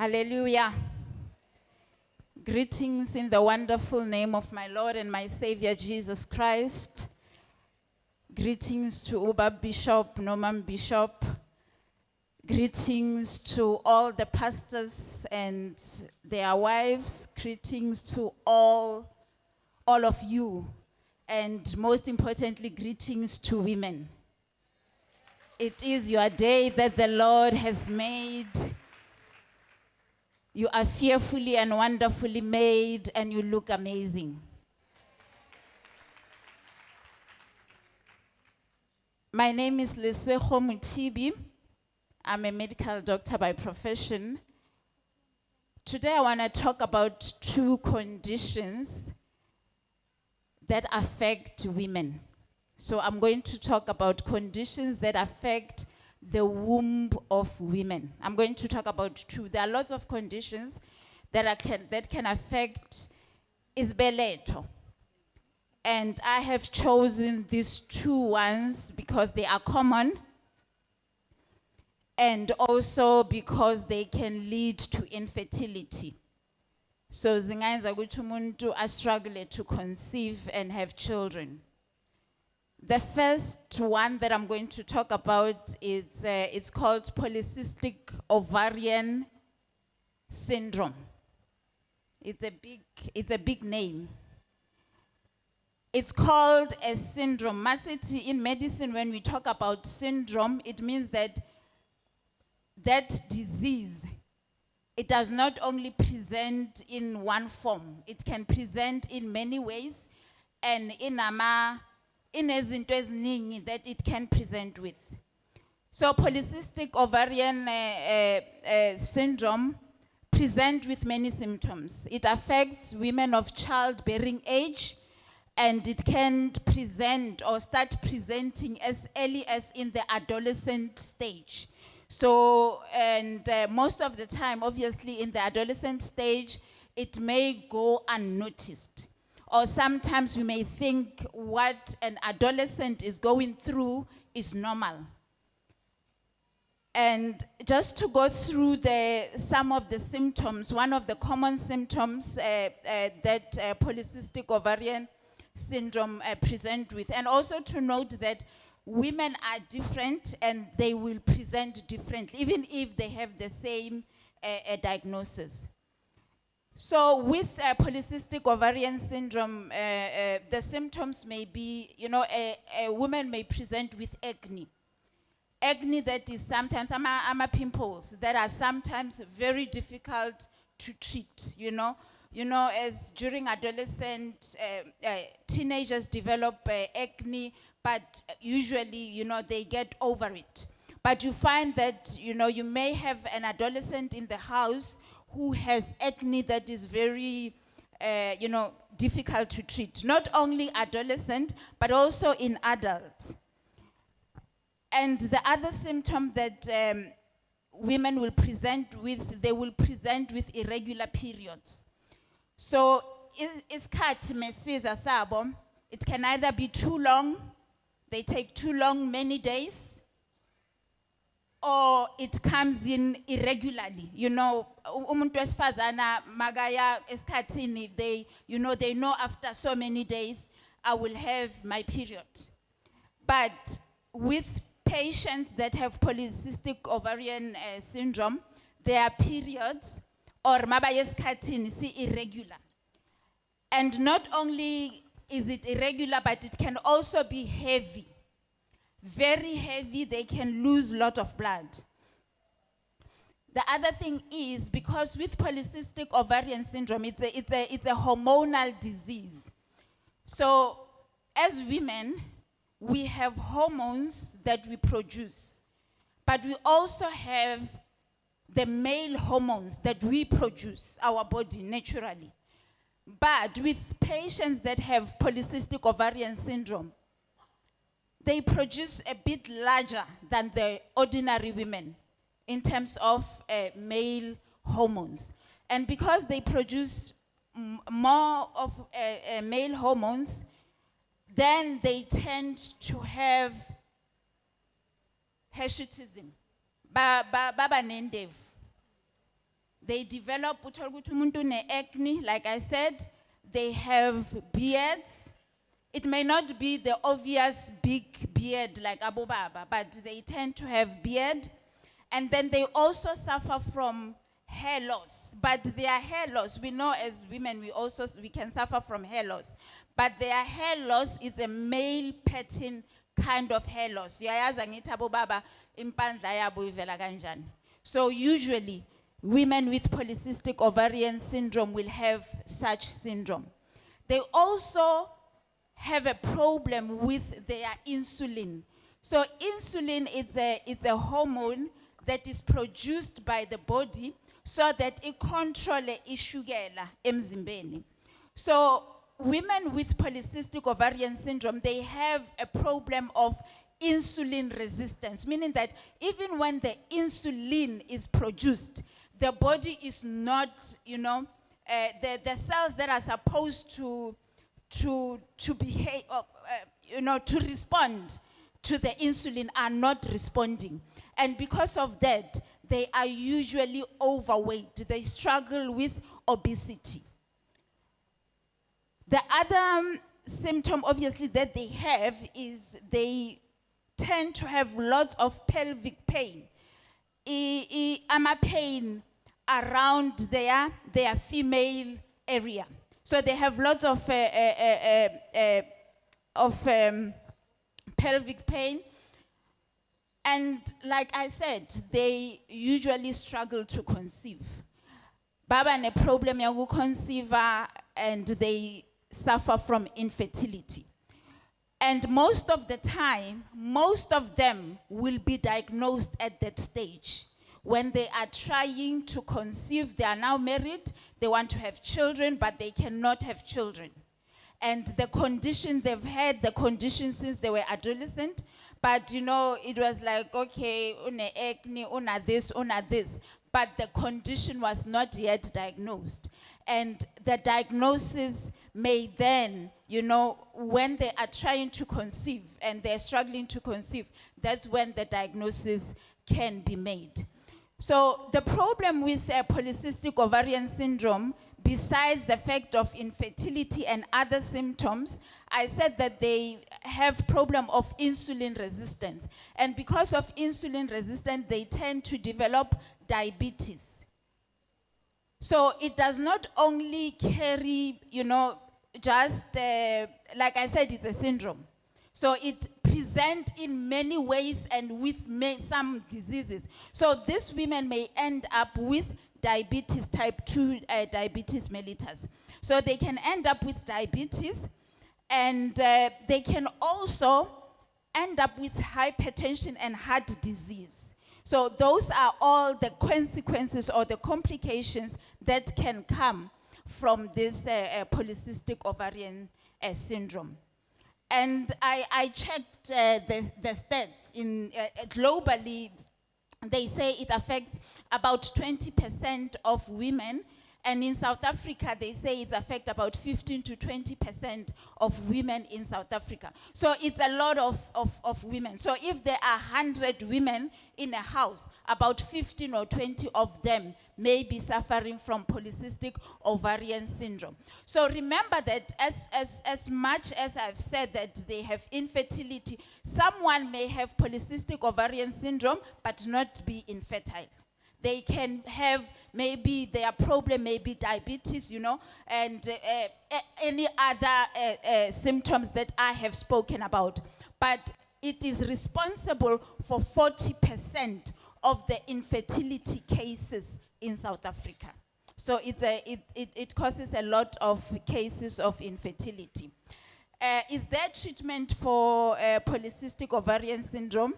Hallelujah. Greetings in the wonderful name of my Lord and my Savior Jesus Christ. Greetings to Uba Bishop, Norman Bishop. Greetings to all the pastors and their wives. Greetings to all of you. And most importantly, greetings to women. It is your day that the Lord has made. You are fearfully and wonderfully made, and you look amazing. My name is Lesego Mothibi. I'm a medical doctor by profession. Today I want to talk about two conditions that affect women. So I'm going to talk about conditions that affect the womb of women. I'm going to talk about two. There are lots of conditions that can affect isbeletho. And I have chosen these two ones because they are common and also because they can lead to infertility. So zingayenza ukuthi umuntu struggle to conceive and have children. The first one that I'm going to talk about is it's called polycystic ovarian syndrome. It's a big name. It's called a syndrome. Masiti, in medicine, when we talk about syndrome, it means that disease, it does not only present in one form. It can present in many ways, and in ezinto eziningi that it can present with. So polycystic ovarian syndrome present with many symptoms. It affects women of childbearing age, and it can present or start presenting as early as in the adolescent stage. So, and most of the time, obviously in the adolescent stage, it may go unnoticed. Or sometimes we may think what an adolescent is going through is normal. And just to go through some of the symptoms, one of the common symptoms that polycystic ovarian syndrome present with, and also to note that women are different and they will present differently, even if they have the same diagnosis. So with polycystic ovarian syndrome, the symptoms may be, a woman may present with acne. Acne that is sometimes, pimples that are sometimes very difficult to treat, as during adolescent, teenagers develop acne, but usually, they get over it. But you find that, you may have an adolescent in the house who has acne that is very, difficult to treat. Not only adolescent, but also in adults. And the other symptom that women will present with, they will present with irregular periods. So, it can either be too long, they take too long, many days, or it comes in irregularly. Umuntu wesifazana magaya esikhathini, they know after so many days I will have my period. But with patients that have polycystic ovarian syndrome, their periods or mabaya esikhathini si irregular. And not only is it irregular, but it can also be heavy. Very heavy, they can lose a lot of blood. The other thing is, because with polycystic ovarian syndrome, it's a hormonal disease. So, as women, we have hormones that we produce, but we also have the male hormones that we produce, our body naturally. But with patients that have polycystic ovarian syndrome, they produce a bit larger than the ordinary women in terms of male hormones. And because they produce more of male hormones, then they tend to have hirsutism. Baba nendevu. They develop uthola ukuthi umuntu ne-acne, like I said, they have beards. It may not be the obvious big beard like abobaba, but they tend to have beard. And then they also suffer from hair loss. But their hair loss, we know as women, we can suffer from hair loss. But their hair loss is a male pattern kind of hair loss. Uyayazi ngithi abobaba impandla yabo ivela kanjani. So usually, women with polycystic ovarian syndrome will have such syndrome. They also have a problem with their insulin. So insulin is a hormone that is produced by the body so that it controls ishukela emzimbeni. So women with polycystic ovarian syndrome, they have a problem of insulin resistance, meaning that even when the insulin is produced, the body is not, the cells that are supposed to behave, to respond to the insulin are not responding. And because of that, they are usually overweight. They struggle with obesity. The other symptom, obviously, that they have is they tend to have lots of pelvic pain. Ama pain around their female area. So they have lots of pelvic pain. And like I said, they usually struggle to conceive. Baba ne problem ya conceive and they suffer from infertility. And most of the time, most of them will be diagnosed at that stage. When they are trying to conceive, they are now married, they want to have children, but they cannot have children. And the condition they've had, the condition since they were adolescent, but it was like, okay, una acne, una this. But the condition was not yet diagnosed. And the diagnosis may then, when they are trying to conceive and they're struggling to conceive, that's when the diagnosis can be made. So the problem with polycystic ovarian syndrome, besides the fact of infertility and other symptoms, I said that they have problem of insulin resistance. And because of insulin resistance, they tend to develop diabetes. So it does not only carry, just, like I said, it's a syndrome. So it presents in many ways and with some diseases. So these women may end up with diabetes type 2, diabetes mellitus. So they can end up with diabetes, and they can also end up with hypertension and heart disease. So those are all the consequences or the complications that can come from this polycystic ovarian syndrome. And I checked the stats globally. They say it affects about 20% of women. And in South Africa, they say it affects about 15 to 20% of women in South Africa. So it's a lot of women. So if there are 100 women in a house, about 15 or 20 of them may be suffering from polycystic ovarian syndrome. So remember that as much as I've said that they have infertility, someone may have polycystic ovarian syndrome but not be infertile. They can have, maybe their problem may be diabetes, and any other symptoms that I have spoken about. But it is responsible for 40% of the infertility cases in South Africa. So it causes a lot of cases of infertility. Is there treatment for polycystic ovarian syndrome?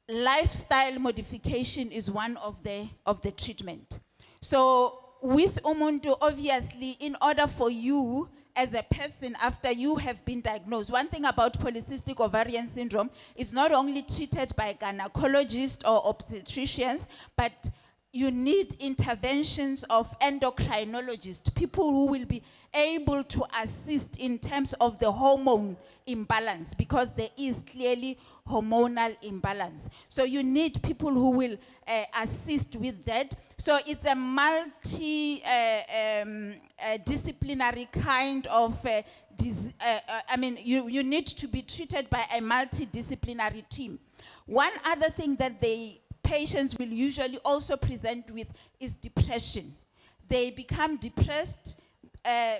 Lifestyle modification is one of the treatment. So with umuntu, obviously, in order for you as a person, after you have been diagnosed, one thing about polycystic ovarian syndrome is not only treated by gynecologists or obstetricians, but you need interventions of endocrinologists, people who will be able to assist in terms of the hormone imbalance, because there is clearly hormonal imbalance. So you need people who will assist with that. So it's a disciplinary kind of you need to be treated by a multidisciplinary team. One other thing that patients will usually also present with is depression. They become depressed,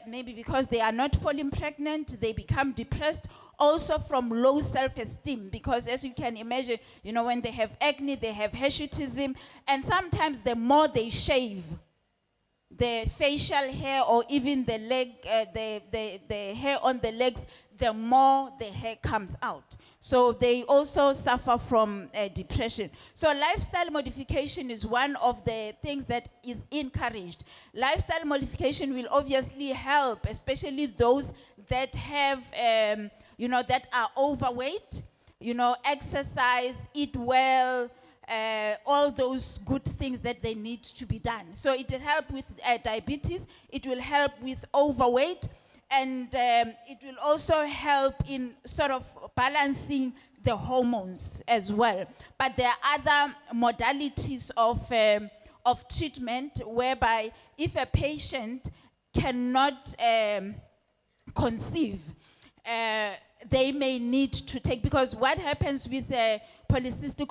maybe because they are not falling pregnant. They become depressed also from low self-esteem, because as you can imagine, when they have acne, they have hirsutism, and sometimes the more they shave the facial hair or even the leg, the hair on the legs, the more the hair comes out. So they also suffer from depression. So lifestyle modification is one of the things that is encouraged. Lifestyle modification will obviously help, especially those that have, that are overweight, exercise, eat well, all those good things that they need to be done. So it will help with diabetes, it will help with overweight, and it will also help in sort of balancing the hormones as well. But there are other modalities of treatment whereby if a patient cannot conceive, they may need to take, because what happens with polycystic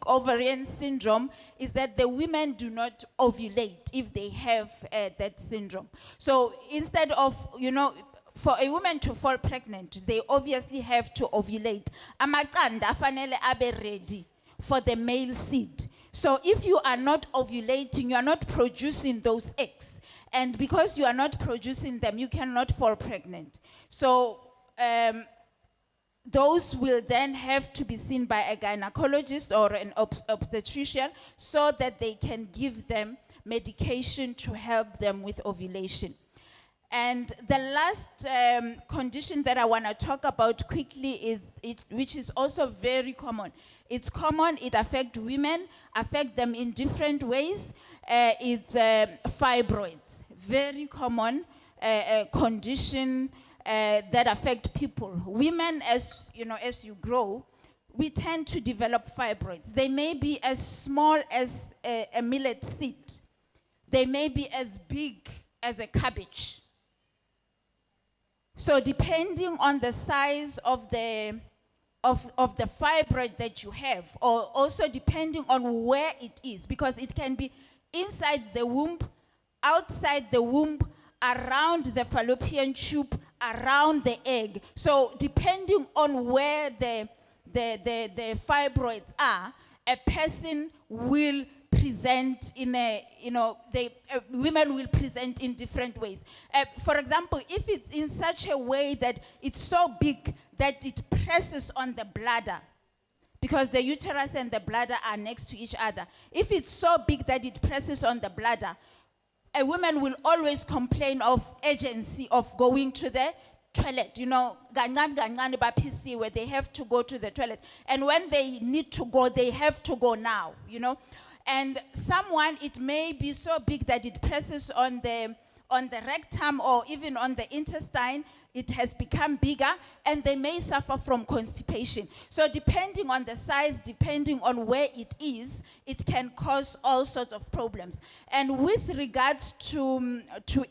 ovarian syndrome is that the women do not ovulate if they have that syndrome. So instead of, for a woman to fall pregnant, they obviously have to ovulate. Amaqanda afanele abe ready for the male seed. So if you are not ovulating, you are not producing those eggs. And because you are not producing them, you cannot fall pregnant. So those will then have to be seen by a gynecologist or an obstetrician so that they can give them medication to help them with ovulation. And the last condition that I want to talk about quickly is which is also very common. It's common, it affects women, affect them in different ways. It's fibroids, very common condition that affect people. Women, as you grow, we tend to develop fibroids. They may be as small as a millet seed. They may be as big as a cabbage. So depending on the size of the fibroid that you have, or also depending on where it is, because it can be inside the womb, outside the womb, around the fallopian tube, around the egg. So depending on where the fibroids are, a person will present in women will present in different ways. For example, if it's in such a way that it's so big that it presses on the bladder, because the uterus and the bladder are next to each other. If it's so big that it presses on the bladder, a woman will always complain of urgency of going to the toilet. Where they have to go to the toilet. And when they need to go, they have to go now, And someone, it may be so big that it presses on the rectum or even on the intestine. It has become bigger, and they may suffer from constipation. So depending on the size, depending on where it is, it can cause all sorts of problems. And with regards to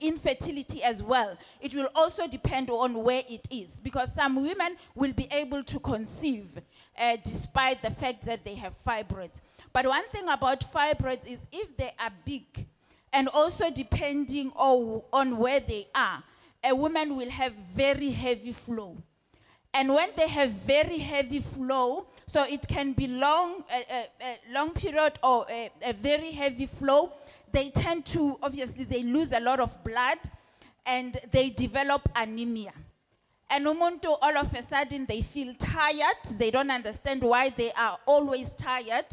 infertility as well, it will also depend on where it is, because some women will be able to conceive despite the fact that they have fibroids. But one thing about fibroids is if they are big, and also depending on where they are, a woman will have very heavy flow. And when they have very heavy flow, so it can be long period or a very heavy flow, they tend to, obviously, they lose a lot of blood and they develop anemia. And umuntu, all of a sudden, they feel tired. They don't understand why they are always tired,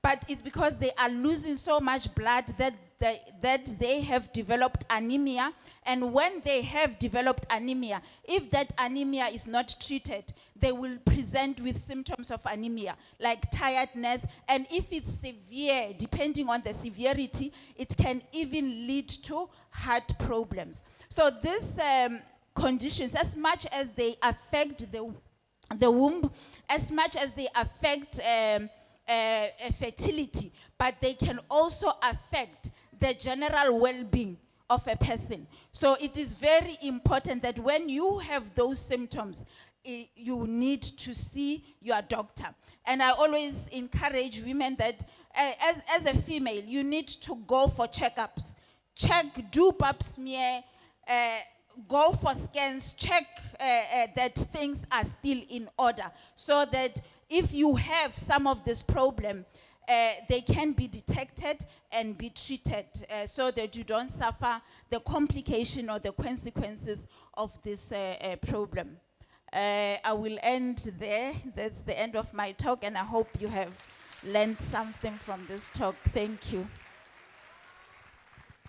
but it's because they are losing so much blood that that they have developed anemia. And when they have developed anemia, if that anemia is not treated, they will present with symptoms of anemia, like tiredness. And if it's severe, depending on the severity, it can even lead to heart problems. So these conditions, as much as they affect the womb, as much as they affect fertility, but they can also affect the general well-being of a person. So it is very important that when you have those symptoms, you need to see your doctor. And I always encourage women that as a female, you need to go for checkups. Do pap smear, go for scans, check that things are still in order, so that if you have some of this problem, they can be detected and be treated, so that you don't suffer the complication or the consequences of this problem. I will end there. That's the end of my talk, and I hope you have learned something from this talk. Thank you.